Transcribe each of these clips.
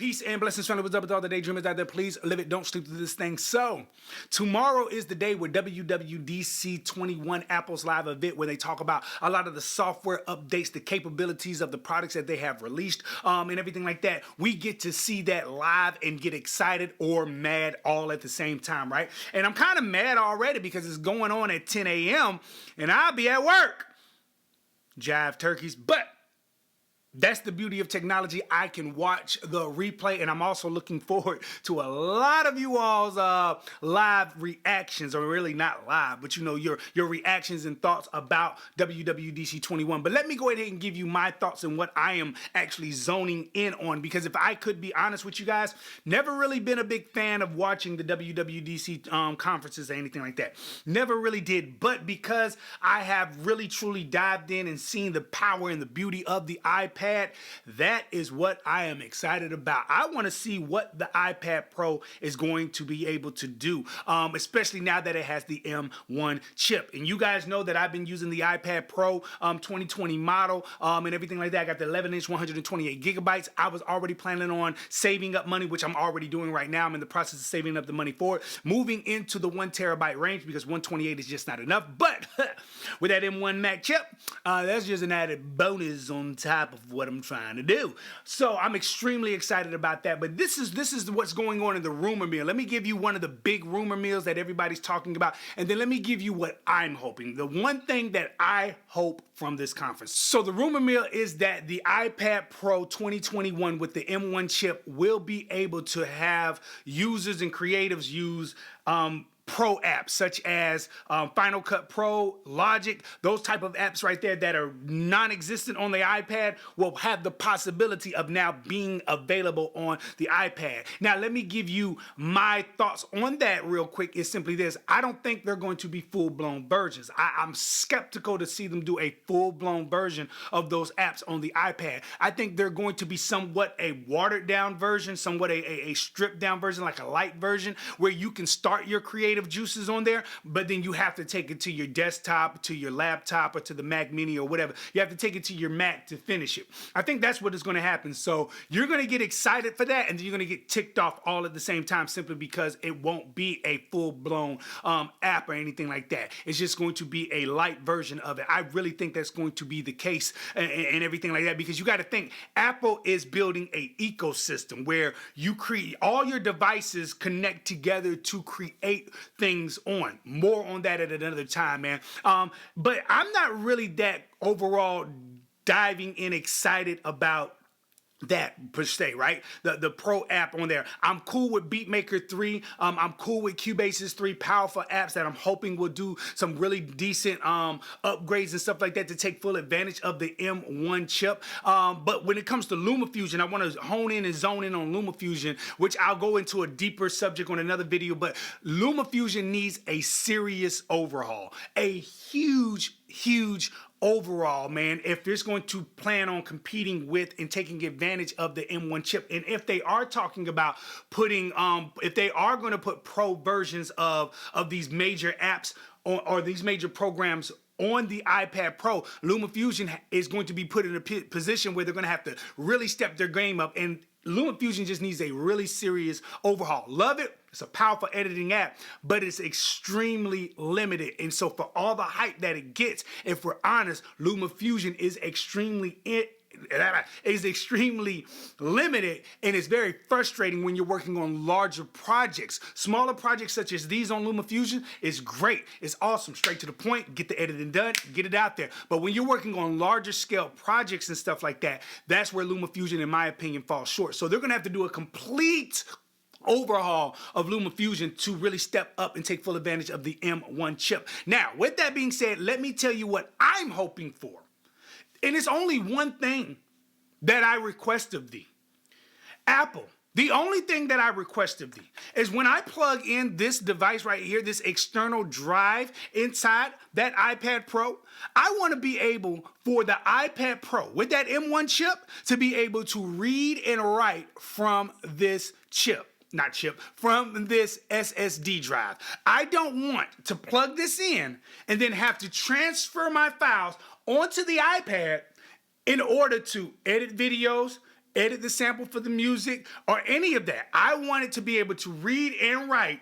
Peace and blessings, family. What's up with all the daydreamers out there? Please live it. Don't sleep through this thing. So, tomorrow is the day where WWDC21 Apple's live event, where they talk about a lot of the software updates, the capabilities of the products that they have released, and everything like that. We get to see that live and get excited or mad all at the same time, right? And I'm kind of mad already because it's going on at 10 a.m. and I'll be at work. Jive turkeys, but that's the beauty of technology. I can watch the replay, and I'm also looking forward to a lot of you all's live reactions, or really not live, but you know, your reactions and thoughts about WWDC21. But let me go ahead and give you my thoughts and what I am actually zoning in on, because if I could be honest with you guys, never really been a big fan of watching the WWDC conferences or anything like that. Never really did, but because I have really truly dived in and seen the power and the beauty of the iPad, that is what I am excited about. I want to see what the iPad Pro is going to be able to do, especially now that it has the M1 chip. And you guys know that I've been using the iPad Pro 2020 model and everything like that. I got the 11-inch, 128 gigabytes. I was already planning on saving up money, which I'm already doing right now. I'm in the process of saving up the money for it, moving into the 1 terabyte range, because 128 is just not enough. But with that M1 Mac chip, that's just an added bonus on top of what I'm trying to do. So I'm extremely excited about that. But this is what's going on in the rumor mill. Let me give you one of the big rumor mills that everybody's talking about, and then let me give you what I'm hoping. The one thing that I hope from this conference. So the rumor mill is that the iPad Pro 2021 with the M1 chip will be able to have users and creatives use Pro apps such as Final Cut Pro, Logic, those type of apps right there that are non-existent on the iPad will have the possibility of now being available on the iPad. Now, let me give you my thoughts on that real quick. It's simply this. I don't think they're going to be full-blown versions. I'm skeptical to see them do a full-blown version of those apps on the iPad. I think they're going to be somewhat a watered-down version, somewhat a stripped-down version, like a light version, where you can start your creative juices on there, but then you have to take it to your desktop, to your laptop, or to the Mac Mini or whatever. You have to take it to your Mac to finish it. I think that's what is going to happen. So you're going to get excited for that, and then you're going to get ticked off all at the same time, simply because it won't be a full-blown app or anything like that. It's just going to be a light version of it. I really think that's going to be the case and everything like that, because you got to think, Apple is building an ecosystem where you create all your devices connect together to create things on. More on that at another time, man. But I'm not really that overall diving in excited about that per se, right? The Pro app on there. I'm cool with BeatMaker 3. I'm cool with Cubase's 3 powerful apps that I'm hoping will do some really decent upgrades and stuff like that to take full advantage of the M1 chip. But when it comes to LumaFusion, I want to hone in and zone in on LumaFusion, which I'll go into a deeper subject on another video. But LumaFusion needs a serious overhaul, a huge overall, man, if it's going to plan on competing with and taking advantage of the M1 chip. And if they are talking about putting, if they are going to put pro versions of these major apps or these major programs on the iPad Pro, LumaFusion is going to be put in a position where they're going to have to really step their game up, and LumaFusion just needs a really serious overhaul. Love it. It's a powerful editing app, but it's extremely limited. And so for all the hype that it gets, if we're honest, LumaFusion is extremely limited, and it's very frustrating when you're working on larger projects. Smaller projects such as these on LumaFusion is great. It's awesome. Straight to the point. Get the editing done. Get it out there. But when you're working on larger scale projects and stuff like that, that's where LumaFusion, in my opinion, falls short. So they're going to have to do a complete overhaul of LumaFusion to really step up and take full advantage of the M1 chip. Now, with that being said, let me tell you what I'm hoping for. And it's only one thing that I request of thee. Apple, the only thing that I request of thee is when I plug in this device right here, this external drive inside that iPad Pro, I want to be able for the iPad Pro with that M1 chip to be able to read and write from this from this SSD drive. I don't want to plug this in and then have to transfer my files onto the iPad in order to edit videos, edit the sample for the music, or any of that. I wanted to be able to read and write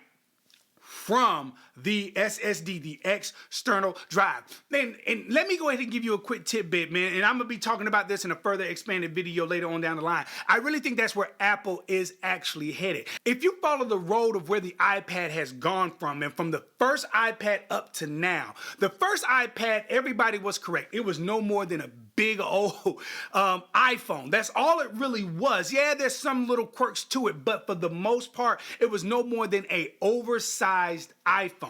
from the SSD, the external drive. And let me go ahead and give you a quick tidbit, man, and I'm going to be talking about this in a further expanded video later on down the line. I really think that's where Apple is actually headed. If you follow the road of where the iPad has gone from, and from the first iPad up to now, the first iPad, everybody was correct. It was no more than a big old iPhone. That's all it really was. Yeah, there's some little quirks to it, but for the most part, it was no more than a oversized iPhone.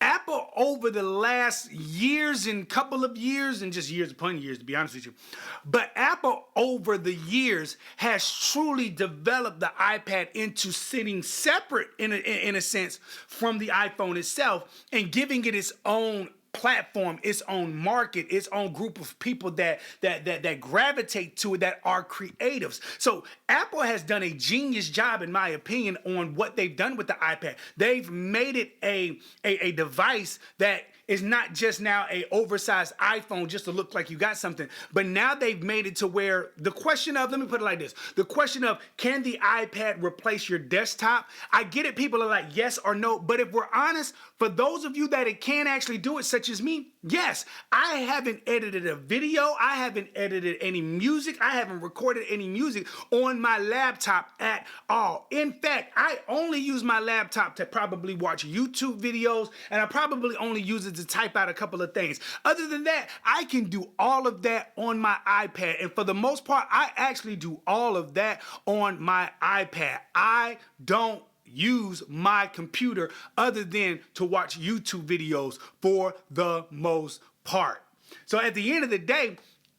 Apple, over the last years and couple of years, and just years upon years, to be honest with you, but Apple over the years has truly developed the iPad into sitting separate in a sense from the iPhone itself, and giving it its own platform, its own market, its own group of people that gravitate to it, that are creatives. So Apple has done a genius job, in my opinion, on what they've done with the iPad. They've made it a device that is not just now a oversized iPhone just to look like you got something, but now they've made it to where the question of, let me put it like this, the question of, can the iPad replace your desktop? I get it, people are like yes or no, but if we're honest, for those of you that it can actually do it, such as me, yes. I haven't edited a video, I haven't edited any music, I haven't recorded any music on my laptop at all. In fact, I only use my laptop to probably watch YouTube videos, and I probably only use it to type out a couple of things. Other than that, I can do all of that on my iPad, and for the most part, I actually do all of that on my iPad. I don't use my computer other than to watch YouTube videos for the most part. So at the end of the day,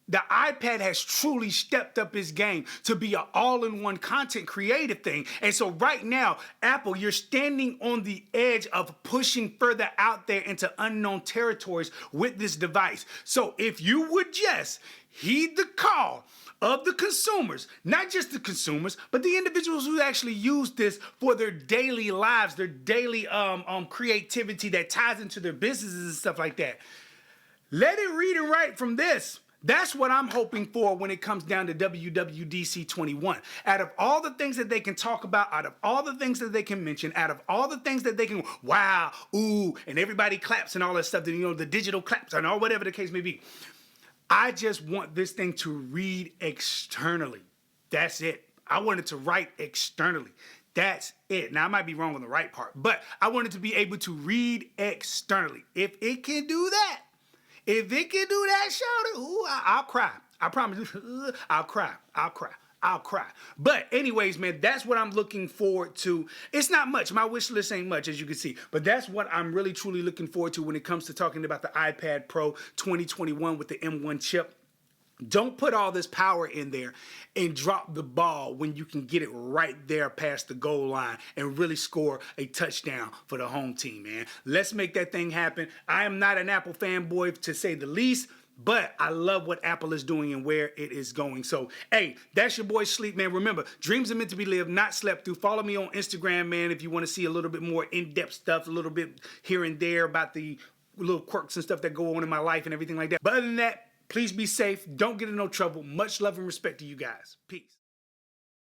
the iPad has truly stepped up its game to be an all-in-one content creative thing. And so right now, Apple, you're standing on the edge of pushing further out there into unknown territories with this device. So if you would just heed the call of the consumers, not just the consumers, but the individuals who actually use this for their daily lives, their daily creativity that ties into their businesses and stuff like that. Let it read and write from this. That's what I'm hoping for when it comes down to WWDC21. Out of all the things that they can talk about, out of all the things that they can mention, out of all the things that they can, wow, ooh, and everybody claps and all that stuff, the digital claps and all whatever the case may be. I just want this thing to read externally. That's it. I want it to write externally. That's it. Now, I might be wrong on the right part, but I want it to be able to read externally. If it can do that, shout it, ooh, I'll cry. I promise you, I'll cry. But anyways, man, that's what I'm looking forward to. It's not much. My wish list ain't much, as you can see. But that's what I'm really, truly looking forward to when it comes to talking about the iPad Pro 2021 with the M1 chip. Don't put all this power in there and drop the ball when you can get it right there past the goal line and really score a touchdown for the home team, man. Let's make that thing happen. I am not an Apple fanboy, to say the least, but I love what Apple is doing and where it is going. So, hey, that's your boy Sleep, man. Remember, dreams are meant to be lived, not slept through. Follow me on Instagram, man, if you want to see a little bit more in-depth stuff, a little bit here and there about the little quirks and stuff that go on in my life and everything like that. But other than that, please be safe. Don't get in no trouble. Much love and respect to you guys. Peace.